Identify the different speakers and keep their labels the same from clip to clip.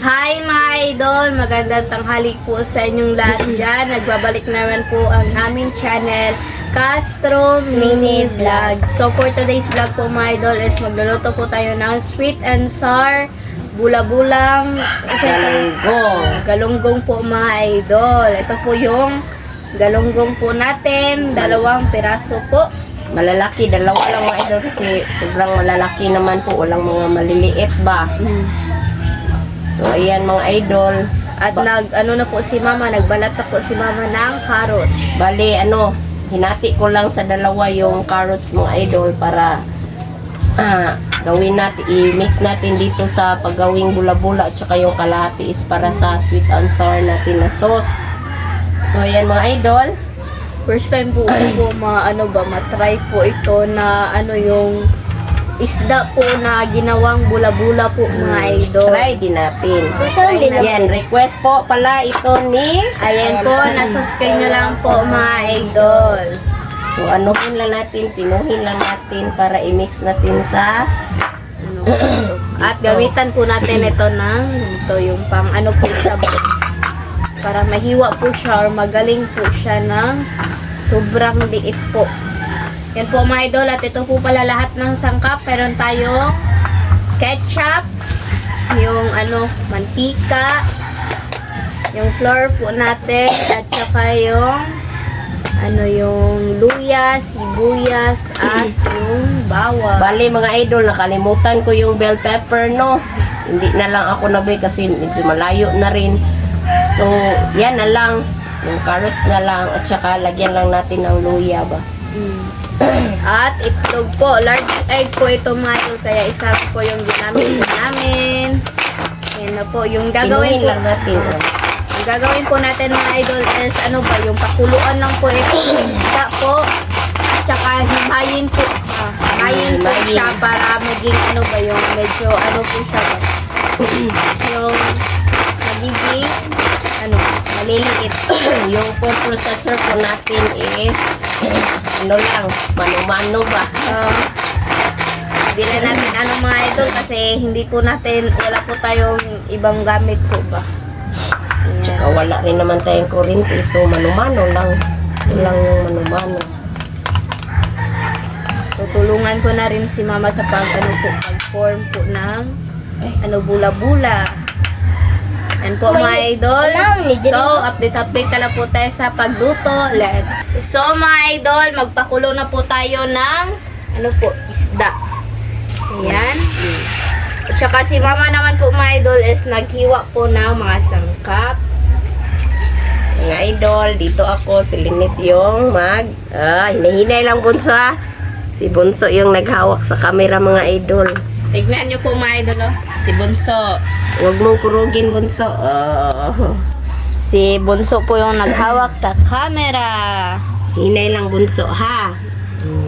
Speaker 1: Hi mga idol! Magandang tanghali po sa inyong lahat dyan. Nagbabalik naman po ang aming channel, Castro Mini Vlog. So for today's vlog po mga idol is magluluto po tayo ng sweet and sour bula-bulang galunggong po mga idol. Ito po yung galunggong po natin, 2 piraso po.
Speaker 2: Malalaki, 2 lang mga idol kasi sobrang malalaki naman po, walang mga maliliit ba. So ayan mga idol.
Speaker 1: At ano na po si mama, nagbalat na po si mama ng carrots.
Speaker 2: Bali hinati ko lang sa 2 yung carrots mga idol para gawin natin, i-mix natin dito sa paggawing bula-bula at saka yung kalahati is para sa sweet and sour natin na sauce. So ayan mga idol.
Speaker 1: First time po po matry po ito na yung isda po na ginawang bula-bula po mga idol.
Speaker 2: Try din natin.
Speaker 1: Try natin.
Speaker 2: Yan, request po pala ito ni
Speaker 1: Ayan po, nasa-screen nyo lang po mga idol.
Speaker 2: So anuhin lang natin, pinuhin lang natin para i-mix natin sa
Speaker 1: At gamitan po natin ito yung pang po siya para mahiwa po siya or magaling po siya ng sobrang liit po. Yan po mga idol, at ito po pala lahat ng sangkap. Meron tayong ketchup, yung mantika, yung flour po natin, at saka yung luya, sibuyas, at yung bawang.
Speaker 2: Bali mga idol, nakalimutan ko yung bell pepper no. Hindi na lang ako nabay kasi medyo malayo na rin. So yan na lang, yung carrots na lang at saka lagyan lang natin ng luya ba.
Speaker 1: At itlog po, large egg po ito mga idol, kaya isa po yung ginamit po namin. Yan na po, yung gagawin
Speaker 2: Pinuhin
Speaker 1: po
Speaker 2: lang natin.
Speaker 1: Ang gagawin po natin mga idol is yung pakuluan lang po ito isda po. At saka himayin po. Himayin po siya para maging yung medyo po siya ba? Yung magiging maliliit.
Speaker 2: Yung food processor po natin is lang, mano-mano ba?
Speaker 1: Hindi na natin mga idol kasi hindi po natin, wala po tayong ibang gamit po ba.
Speaker 2: Tsaka wala rin naman tayong kuryente, so mano-mano lang. Ito lang yung mano-mano.
Speaker 1: Tutulungan ko na rin si mama sa pag-form po ng bula-bula. Yan po mga idol. So, update na lang po tayo sa pagluto. So mga idol, magpakulo na po tayo ng isda. Ayan. At saka si mama naman po mga idol is naghiwa po ng mga sangkap.
Speaker 2: Mga idol, dito ako, si Linit yung hinahinay lang Bunso ha. Si Bunso yung naghawak sa camera mga idol.
Speaker 1: Tignan nyo po mga idol si Bunso.
Speaker 2: Huwag mong kurugin Bunso.
Speaker 1: Si Bunso po yung naghawak sa camera.
Speaker 2: Hinay lang Bunso ha.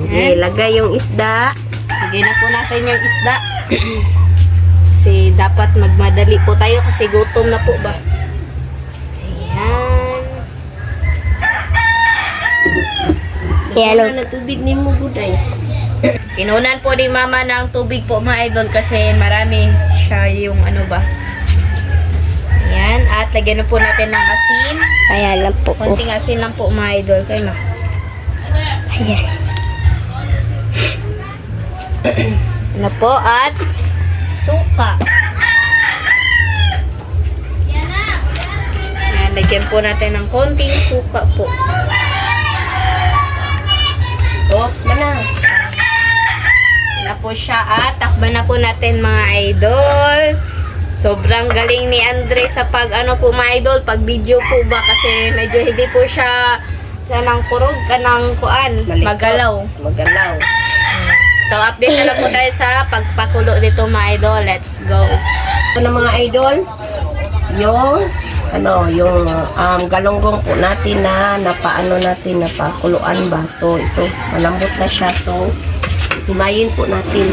Speaker 2: Okay, lagay yung isda.
Speaker 1: Sige na po natin yung isda. Kasi dapat magmadali po tayo kasi gutom na po ba. Ayan.
Speaker 2: Yan na tubig ni mo buday.
Speaker 1: Inunan po ni mama ng tubig po mga idol kasi marami siya yung Ayan. At lagyan na po natin ng asin.
Speaker 2: Kaya lang po.
Speaker 1: Konting asin lang po mga idol. Kayo ma.
Speaker 2: Ayan.
Speaker 1: Na po at suka. Ayan, lagyan po natin ng konting suka po.
Speaker 2: Oops, mana.
Speaker 1: Na po siya at takban na po natin mga idol. Sobrang galing ni Andre sa pag mga idol, pag video po ba kasi medyo hindi po siya nang kurog magalaw. So update na lang po tayo sa pagpakulo dito mga idol. Let's go.
Speaker 2: Ito na mga idol, yung galunggong po natin na napakuluan ba. So ito, malambot na siya. So himayin po natin.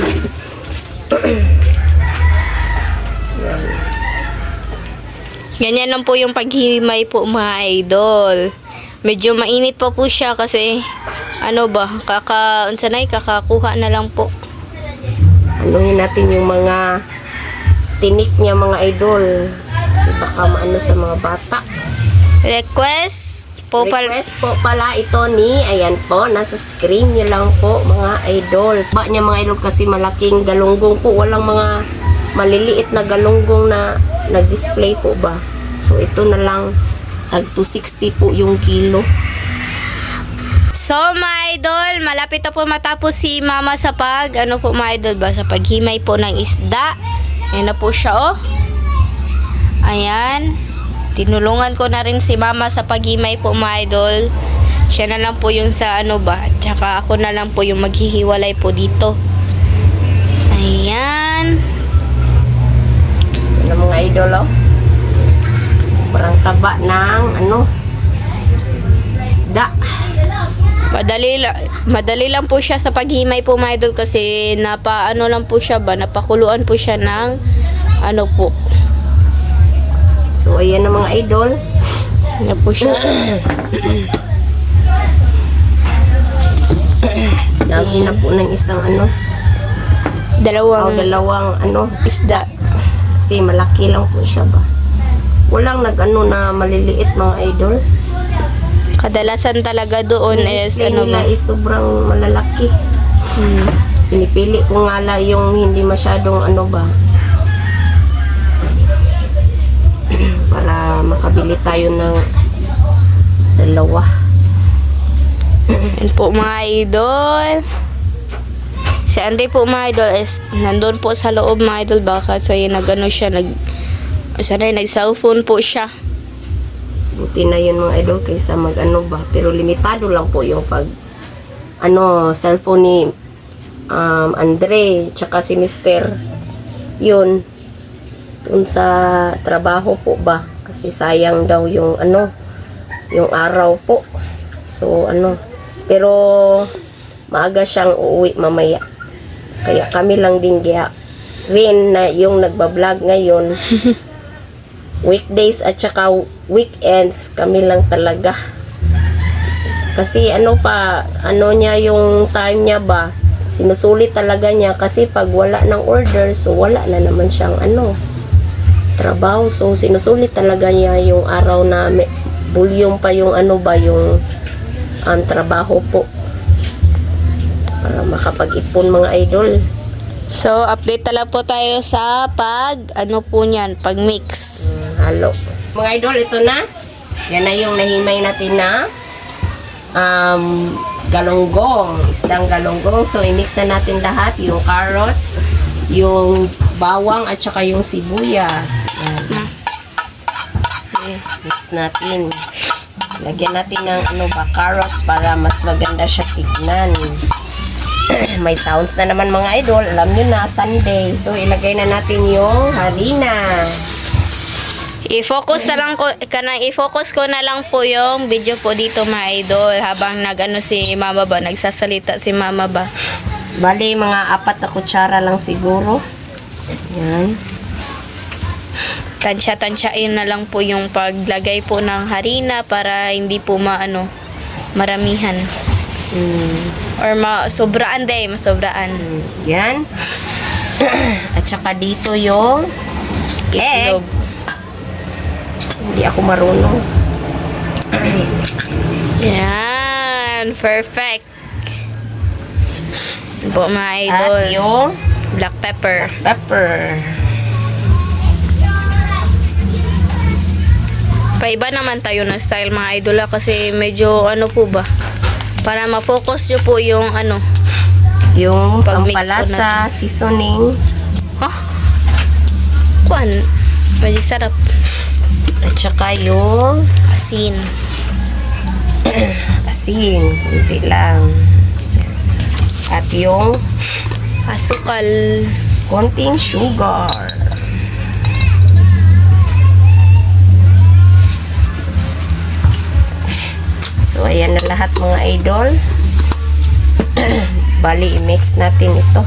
Speaker 1: Ganyan lang po yung paghimay po mga idol. Medyo mainit pa po siya kasi kakakuha na lang po.
Speaker 2: Anuhin natin yung mga tinik niya mga idol. baka maano sa mga bata.
Speaker 1: Request po
Speaker 2: Request po pala ito ni, ayan po, nasa screen nyo lang po mga idol. Ba niya mga idol kasi malaking galunggong po, walang mga maliliit na galunggong na nag-display po ba. So ito na lang, tag 260 po yung kilo.
Speaker 1: So, mga idol, malapit na po matapos si mama sa ano po mga idol ba, sa paghimay po ng isda. Ayan na po siya, oh. Ayan. Tinulungan ko na rin si mama sa paghimay po mga idol. Siya na lang po yung sa ano ba, tsaka ako na lang po yung maghihiwalay po dito. Ayan.
Speaker 2: Ano mga idol, oh. Sobrang taba ng isda.
Speaker 1: Madali lang po siya sa paghimay po mga idol kasi lang po siya ba, napakuluan po siya ng ano po.
Speaker 2: So ayan na mga idol.
Speaker 1: Ano po siya.
Speaker 2: Dami na po ng isang
Speaker 1: Dalawang
Speaker 2: isda. Kasi malaki lang po siya ba. Walang na maliliit mga idol.
Speaker 1: Kadalasan talaga doon is
Speaker 2: nila is sobrang malalaki. Pinipili ko nga lang yung hindi masyadong para makabili tayo ng dalawa.
Speaker 1: Yan po mga idol. Si Andy po mga idol is nandun po sa loob mga idol, baka so yun siya nag-cellphone po siya.
Speaker 2: Buti na yun mga idol kaysa pero limitado lang po yung cellphone ni Andre tsaka si Mr. Yun dun sa trabaho po ba kasi sayang daw yung yung araw po. So pero maaga siyang uuwi mamaya, kaya kami lang din rin na yung nagbablog ngayon. Weekdays at saka weekends kami lang talaga. Kasi niya yung time niya ba, sinusulit talaga niya kasi pag wala ng order, so wala na naman siyang trabaho. So sinusulit talaga niya yung araw na bulyong pa yung yung trabaho po para makapag-ipon mga idol.
Speaker 1: So, update na lang po tayo sa po niyan, pag-mix.
Speaker 2: Halo. Mga idol, ito na. Yan na yung nahimay natin na galunggong. Isdang galunggong. So, i-mix na natin lahat. Yung carrots, yung bawang, at saka yung sibuyas. Yan. Mix natin. Lagyan natin ng carrots para mas maganda siya tignan. May sounds na naman mga idol. Alam nyo na, Sunday. So, ilagay na natin yung harina.
Speaker 1: I-focus ko na lang po yung video po dito mga idol habang si mama ba, nagsasalita si mama ba.
Speaker 2: Bali, mga 4 na kutsara lang siguro. Yan.
Speaker 1: Tansya-tansyain na lang po yung paglagay po ng harina para hindi po maramihan. Or masobraan masobraan.
Speaker 2: Yan. At saka dito yung egg.
Speaker 1: Itlog.
Speaker 2: Hindi ako marunong.
Speaker 1: Yan. Perfect. Po mga idol.
Speaker 2: At yung
Speaker 1: black pepper. Paiba naman tayo ng style mga idol kasi medyo po ba, para ma-focus nyo po yung
Speaker 2: yung
Speaker 1: pag-mix
Speaker 2: pampalasa, seasoning.
Speaker 1: Magic sarap.
Speaker 2: At saka yung
Speaker 1: Asin.
Speaker 2: kunti lang. At yung
Speaker 1: Asukal.
Speaker 2: konting sugar. So, ayan na lahat mga idol. Bali, i-mix natin ito.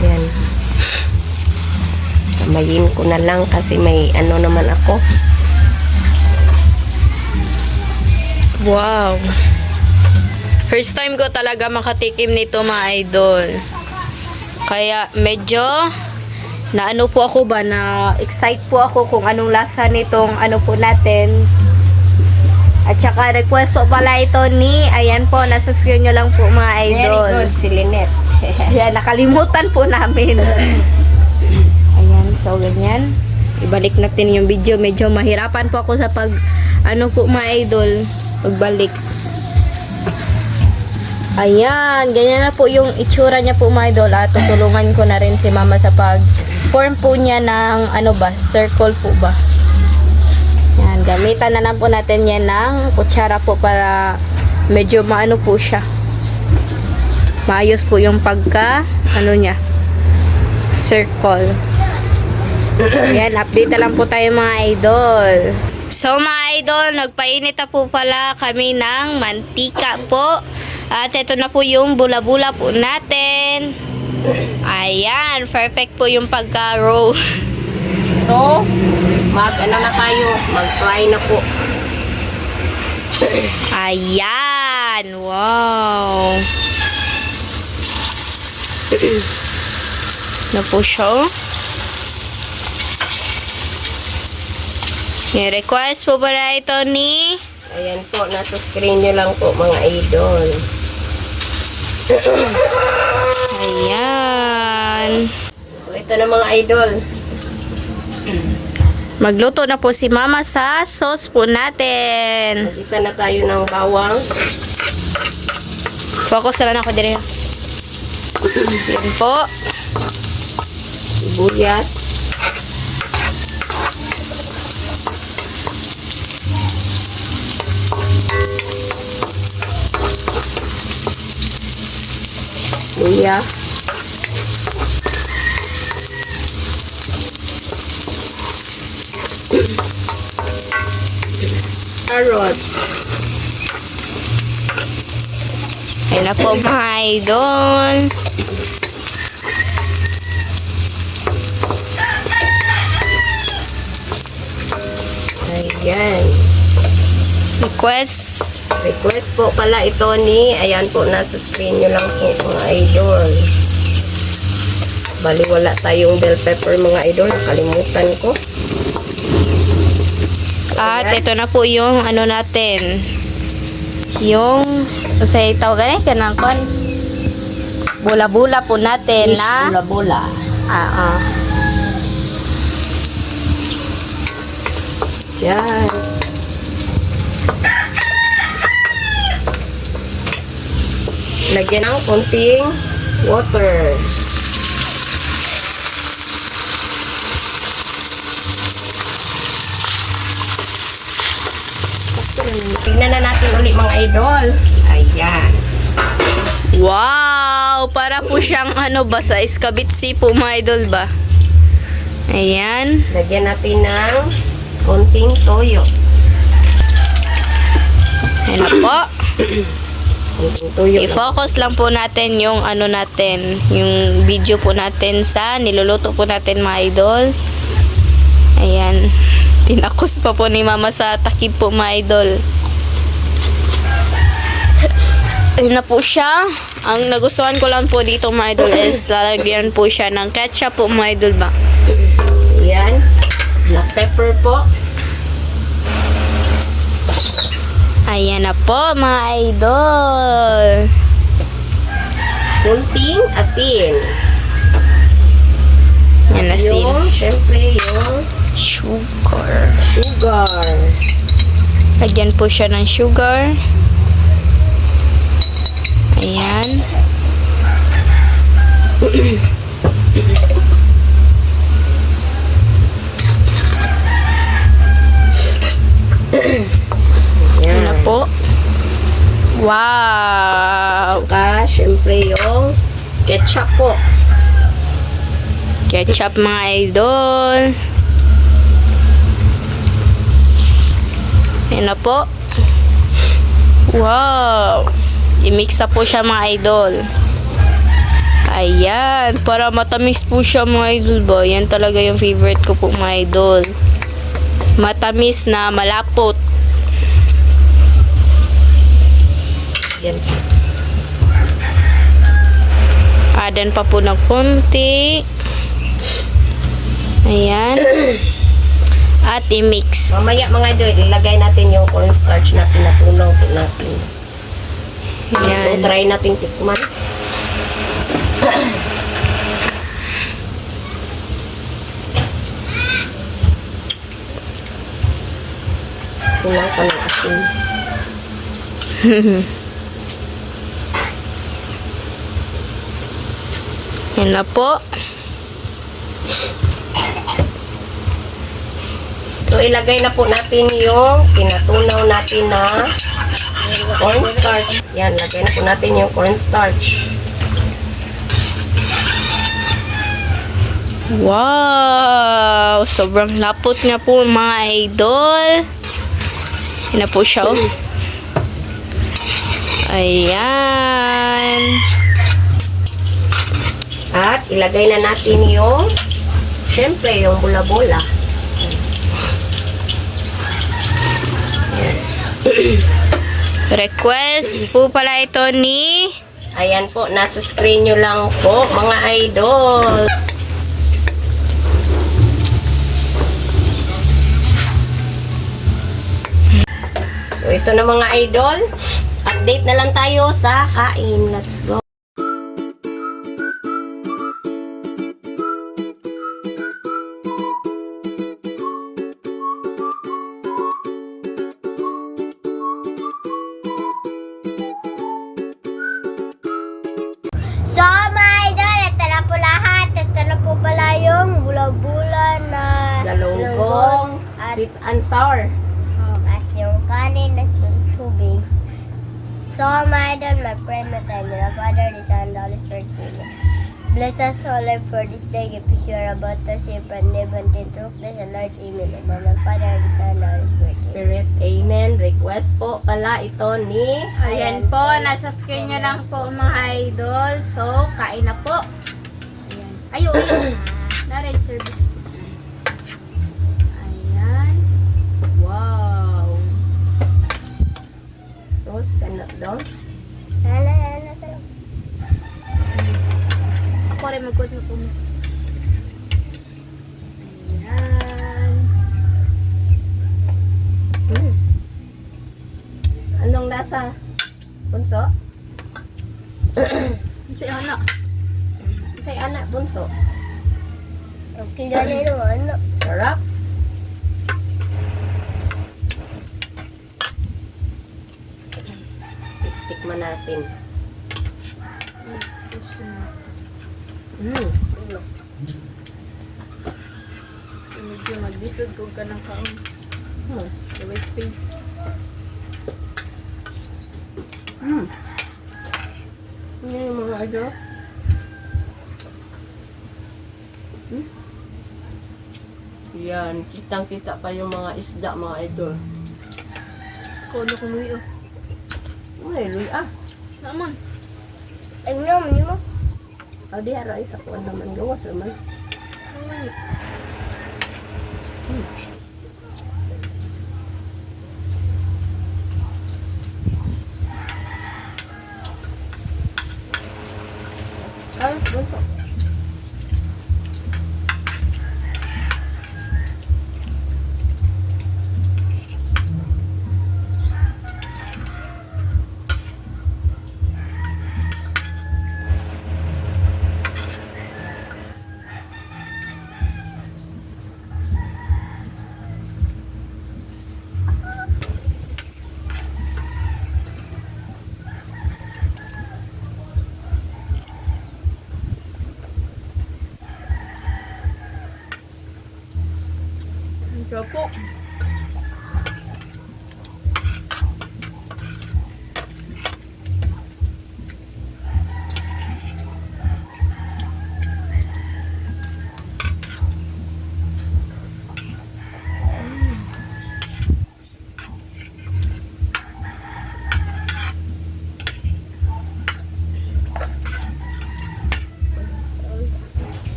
Speaker 2: Ayan. Kamayin ko na lang kasi may naman ako.
Speaker 1: Wow. First time ko talaga makatikim nito mga idol. Kaya medyo na ano po ako ba, na excite po ako kung anong lasa nitong ano po natin. At saka request po pala ito ni, ayan po, nasa screen nyo lang po mga idol.
Speaker 2: Very good, si Lynette.
Speaker 1: Ayan, nakalimutan po namin. Ayan, so ganyan. Ibalik natin yung video. Medyo mahirapan po ako sa pag, ano po mga idol, pagbalik. Ayan, ganyan na po yung itsura niya po mga idol. At tutulungan ko na rin si mama sa pag-form po niya ng, ano ba, circle po ba. Yan, gamitan na lang po natin yan ng kutsara po para medyo maano po siya. Maayos po yung pagka, ano niya, circle. Yan, update na lang po tayo mga idol. So mga idol, nagpainit na po pala kami ng mantika po. At ito na po yung bula-bula po natin. Ayan, perfect po yung pagka-roll.
Speaker 2: So, ano na tayo, mag-fry na po.
Speaker 1: Ayan, wow. Na po siya. Yung request po pala ito ni...
Speaker 2: Ayan po, nasa screen nyo lang po mga idol.
Speaker 1: Ayan.
Speaker 2: So, ito na mga idol.
Speaker 1: Magluto na po si mama sa sauce po natin.
Speaker 2: Mag-isa na tayo ng bawang.
Speaker 1: Focus na lang ako dito. Yan po.
Speaker 2: Sibuyas. Luya. Carrots.
Speaker 1: Ayan na po mga idol.
Speaker 2: Ayan. Request po pala ito ni, ayan po, nasa screen nyo lang po mga idol. Bali wala tayong bell pepper mga idol, nakalimutan ko.
Speaker 1: At ito na po yung ano natin. Yung, sa tawagan eh, kanang kon. Bula-bula po natin
Speaker 2: Fish
Speaker 1: na.
Speaker 2: bula-bula. Diyan. Lagyan ng konting water. Tignan na natin ulit mga idol. Ayan.
Speaker 1: Wow! Para po siyang ano ba sa iskabitsi po mga idol ba? Ayan.
Speaker 2: Lagyan natin ng konting toyo.
Speaker 1: Ayan na po.
Speaker 2: Konting toyo.
Speaker 1: I-focus lang po natin yung ano natin, yung video po natin sa niluluto po natin mga idol. Ayan. Tinakos pa po ni mama sa takip po mga idol. Ayan na po siya. Ang nagustuhan ko lang po dito mga idol is lalagyan po siya ng ketchup po mga idol ba.
Speaker 2: Ayan. Black pepper po.
Speaker 1: Ayan na po mga idol.
Speaker 2: Kunting asin.
Speaker 1: Ayan na siya.
Speaker 2: Yung, syempre, yung
Speaker 1: Sugar.
Speaker 2: sugar.
Speaker 1: Lagyan po siya ng sugar. Ayan. Ayan na po. Wow!
Speaker 2: Saka, syempre, yung ketchup po.
Speaker 1: Ketchup mga idol. Ayan na po. Wow! I-mix na po siya mga idol. Ayan. Para matamis po siya mga idol ba. Yan talaga yung favorite ko po mga idol. Matamis na malapot.
Speaker 2: Yan.
Speaker 1: Adan pa po ng konti. Ayan. At i-mix.
Speaker 2: Mamaya mga idol, ilagay natin yung cornstarch na pinatunaw po natin. So,
Speaker 1: Ayan.
Speaker 2: try natin tikman. Kulang pa ng asin.
Speaker 1: Yan na po.
Speaker 2: So, ilagay na po natin yung pinatunaw natin na cornstarch. Yan, lagay na po natin yung cornstarch.
Speaker 1: Wow! Sobrang lapot niya po mga idol. Yan na po siya. Oh. Ayan.
Speaker 2: At ilagay na natin yung, syempre, yung bula-bula.
Speaker 1: Request po pala ito ni...
Speaker 2: Ayan po, nasa screen nyo lang po, mga idol. So, ito na mga idol. Update na lang tayo sa kain. Let's go.
Speaker 3: So, mga idol, ito na po lahat. Ito na po pala yung bula-bula na
Speaker 2: Galunggong,
Speaker 3: at,
Speaker 2: sweet and sour.
Speaker 3: at yung kanin at yung tubig. So, my idol, my friend, my time, my Father, the Son, the Holy Spirit, Amen. Bless us, O Lord, for this day. Give us your about to see and live and in truth. Bless the Lord, Amen. And my Father, the Son, the Holy Spirit, Amen.
Speaker 2: Spirit, amen. Request po pala ito ni...
Speaker 1: Ayan po, nasa screen nyo lang po mga idol. So, kain na po. Ayan. Ayun. Naray service. Ayan. Wow.
Speaker 2: So, stand up down.
Speaker 3: Hala.
Speaker 1: Ako rin magkot na po. Ayan.
Speaker 2: Anong lasa? Bunso?
Speaker 1: Kasi ano?
Speaker 2: Say anak, bunso.
Speaker 3: Okay, ganun yung ano.
Speaker 2: Sarap. Tikman natin.
Speaker 1: Medyo magbisod ko ka ng kaon. Gawin space.
Speaker 2: Ano yung mga idol? Yan, kitang-kita pa yung mga isda, mga idol.
Speaker 1: Kono ko nuyo.
Speaker 2: Ay, luy ah.
Speaker 1: Naman.
Speaker 3: Ay, mo.
Speaker 2: O, di hara isa ko naman. Gawas naman. Ah, bunso.
Speaker 1: Ito po.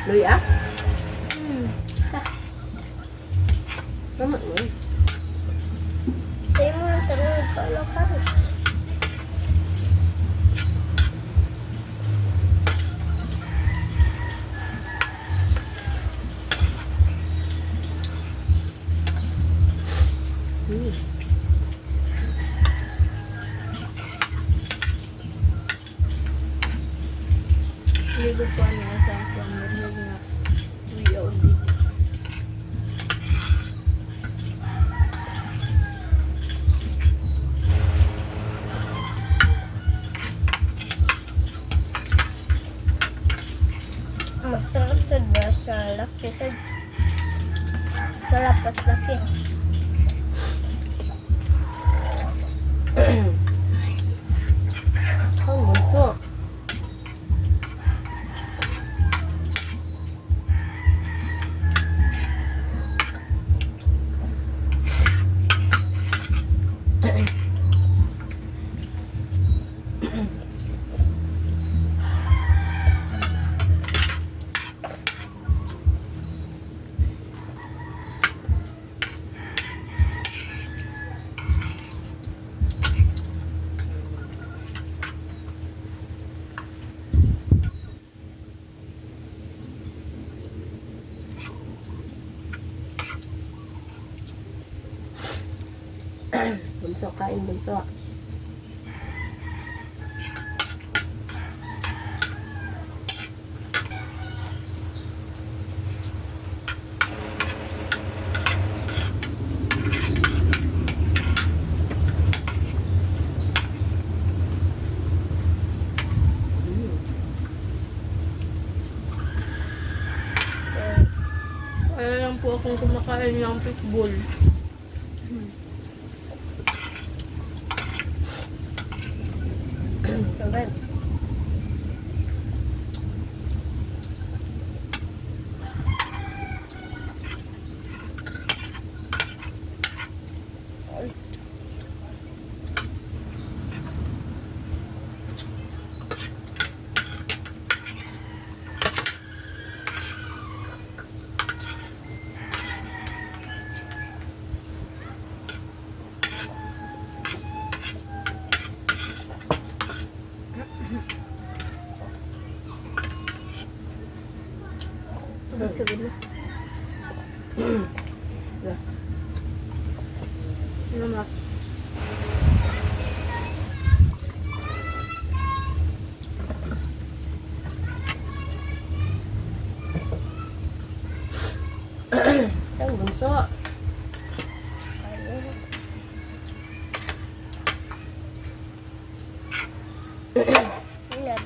Speaker 2: Luy ah.
Speaker 1: Hmm.
Speaker 2: Mama mo.
Speaker 3: Sa'yo mo lang tarong ka ng carrots.
Speaker 2: Hmm.
Speaker 1: Ligo po niya sa pamilya na uyaw din.
Speaker 3: Mas trusted ba sa laki sa lapas laki?
Speaker 2: Ang bunso. Bunso, kain bunso.
Speaker 1: Kaya lang po akong kumakain ng pitbull.
Speaker 2: Correct.
Speaker 1: Sige na. Ano ma?
Speaker 2: Ang bunso.
Speaker 3: Yan.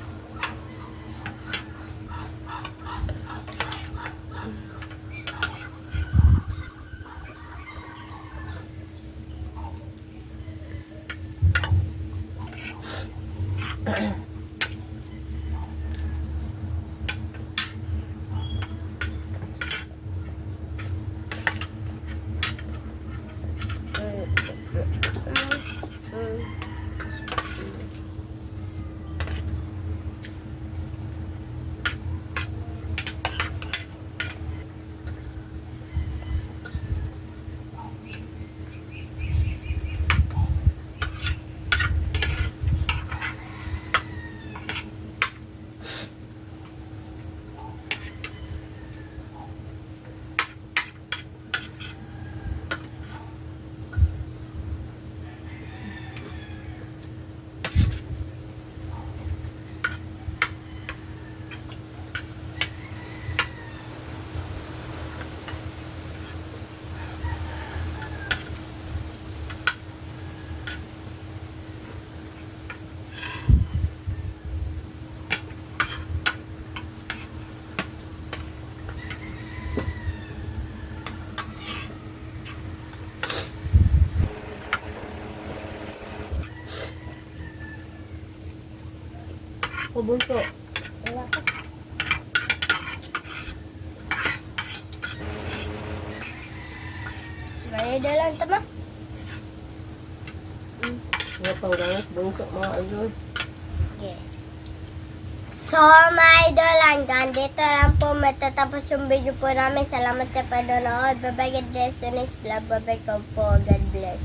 Speaker 2: O bunso.
Speaker 3: Wala ka. May dalang tama.
Speaker 2: Mga panggangat bunso mga idol.
Speaker 3: Okay. So, mga idol, hanggang dito lang po matatapos yung video po namin. Salamat sa panonood. Bye-bye, God bless. The next vlog. Bye-bye po. God bless.